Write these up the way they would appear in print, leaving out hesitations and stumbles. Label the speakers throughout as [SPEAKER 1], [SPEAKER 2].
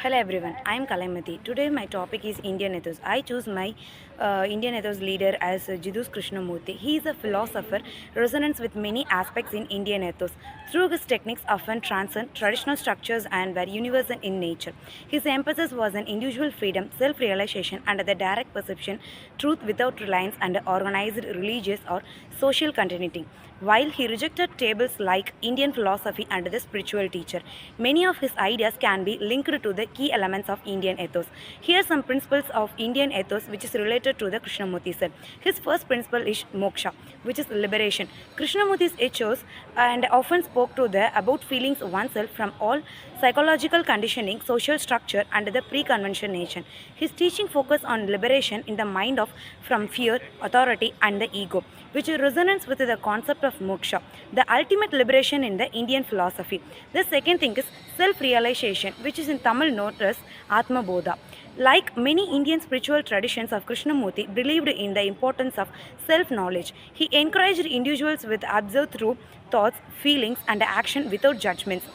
[SPEAKER 1] Hello everyone, I am Kalaimathi. Today my topic is Indian Ethos. I choose my Indian Ethos leader as Jiddu krishnamurthi. He is a philosopher, resonates with many aspects in Indian Ethos. Through his techniques often transcend traditional structures and were universal in nature. His emphasis was on individual freedom, self-realization and the direct perception, truth without reliance and organized religious or social continuity. While he rejected tables like Indian philosophy and the spiritual teacher, many of his ideas can be linked to the key elements of Indian ethos. Here are some principles of Indian ethos which is related to the Krishnamurti sir. His first principle is moksha, which is liberation. Krishnamurti's ethos and often spoke to the about feelings oneself from all psychological conditioning, social structure and the pre-convention nation. His teaching focus on liberation in the mind of from fear, authority and the ego, which resonates with the concept of moksha, the ultimate liberation in the Indian philosophy. The second thing is self-realization, which is in Tamil known as Atma Bodha. Like many Indian spiritual traditions of Krishnamurti believed in the importance of self-knowledge. He encouraged individuals with observe through thoughts, feelings and action without judgments,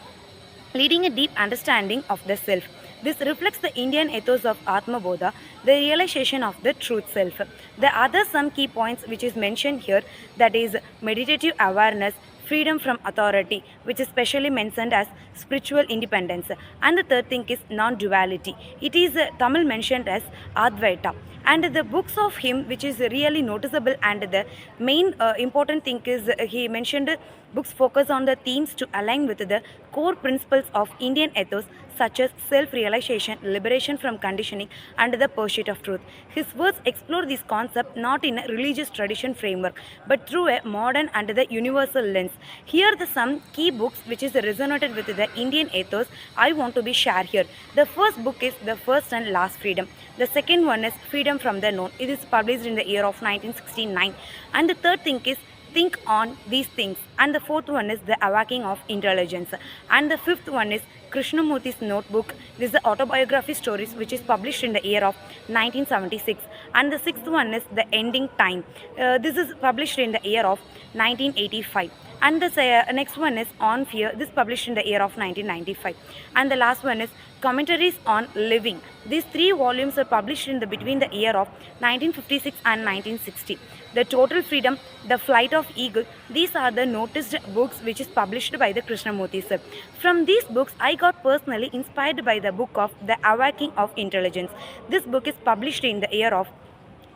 [SPEAKER 1] leading a deep understanding of the self. This reflects the Indian ethos of Atma Bodha, the realization of the truth self. The other some key points which is mentioned here, that is meditative awareness, freedom from authority, which is specially mentioned as spiritual independence. And the third thing is non-duality. It is Tamil mentioned as Advaita. And the books of him which is really noticeable, and the main important thing is he mentioned books focus on the themes to align with the core principles of Indian ethos such as self-realization, liberation from conditioning and the pursuit of truth. His words explore this concept not in a religious tradition framework but through a modern and the universal lens. Here are the some key books which is resonated with the Indian ethos I want to be shared here. The first book is The First and Last Freedom. The second one is Freedom from the Known. It is published in the year of 1969. And the third thing is Think on These Things. And the fourth one is The Awakening of Intelligence. And the fifth one is Krishnamurti's Notebook. This is the autobiography stories which is published in the year of 1976. And the sixth one is The Ending Time. This is published in the year of 1985. And the next one is On Fear. This published in the year of 1995. And the last one is Commentaries on Living. These three volumes were published in the between the year of 1956 and 1960. The Total Freedom, The Flight of Eagle. These are the noticed books which is published by the Krishnamurti sir. From these books, I got personally inspired by the book of The Awakening of Intelligence. This book is published in the year of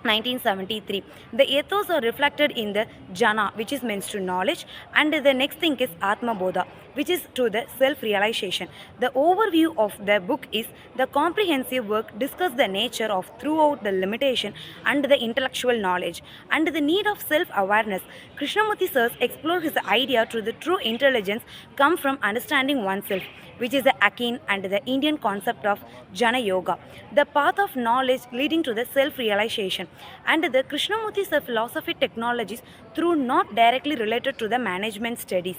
[SPEAKER 1] 1973. The ethos are reflected in the jana, which is means to knowledge, and the next thing is Atma Bodha, which is to the self-realization. The overview of the book is the comprehensive work discuss the nature of throughout the limitation and the intellectual knowledge and the need of self-awareness. Krishnamurti sirs explore his idea to the true intelligence come from understanding oneself, which is the akin and the Indian concept of Jana Yoga, the path of knowledge leading to the self-realization. And the Krishnamurti's philosophy technologies through not directly related to the management studies.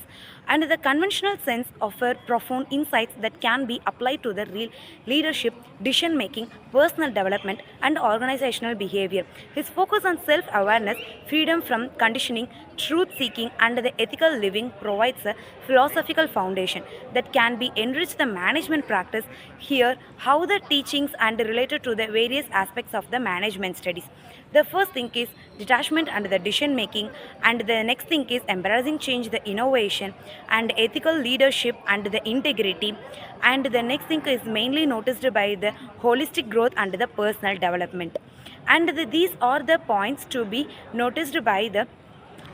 [SPEAKER 1] And the conventional sense offer profound insights that can be applied to the real leadership, decision making, personal development and organizational behavior. His focus on self-awareness, freedom from conditioning, truth-seeking and the ethical living provides a philosophical foundation that can be enriched the management practice. Here, how the teachings and related to the various aspects of the management studies. The first thing is detachment and the decision making, and the next thing is embracing change, the innovation and ethical leadership and the integrity, and the next thing is mainly noticed by the holistic growth and the personal development. And these are the points to be noticed by the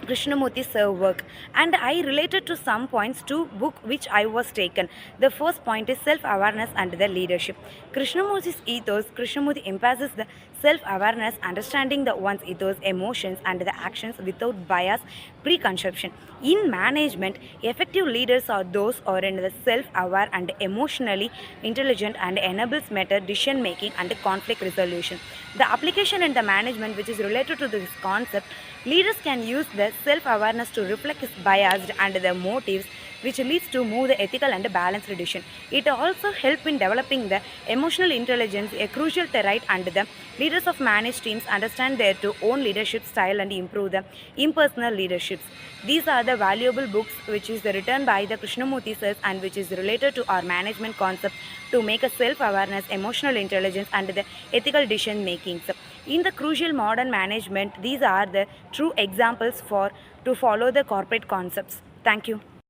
[SPEAKER 1] Krishnamurti sir work, and I related to some points to book which I was taken. The first point is self-awareness and the leadership. Krishnamurti's ethos, Krishnamurti emphasizes the self-awareness, understanding the one's ethos, emotions and the actions without bias, preconception. In management, effective leaders are those who are in the self-aware and emotionally intelligent and enables better decision making and conflict resolution. The application in the management which is related to this concept, leaders can use the self-awareness to reflect his bias and their motives, which leads to more the ethical and balanced decision. It also helps in developing the emotional intelligence, a crucial trait, and the leaders of managed teams understand their own leadership style and improve the impersonal leaderships. These are the valuable books which is written by the Krishnamurthi sirs and which is related to our management concept to make a self-awareness, emotional intelligence, and the ethical decision making. In the crucial modern management, these are the true examples for to follow the corporate concepts. Thank you.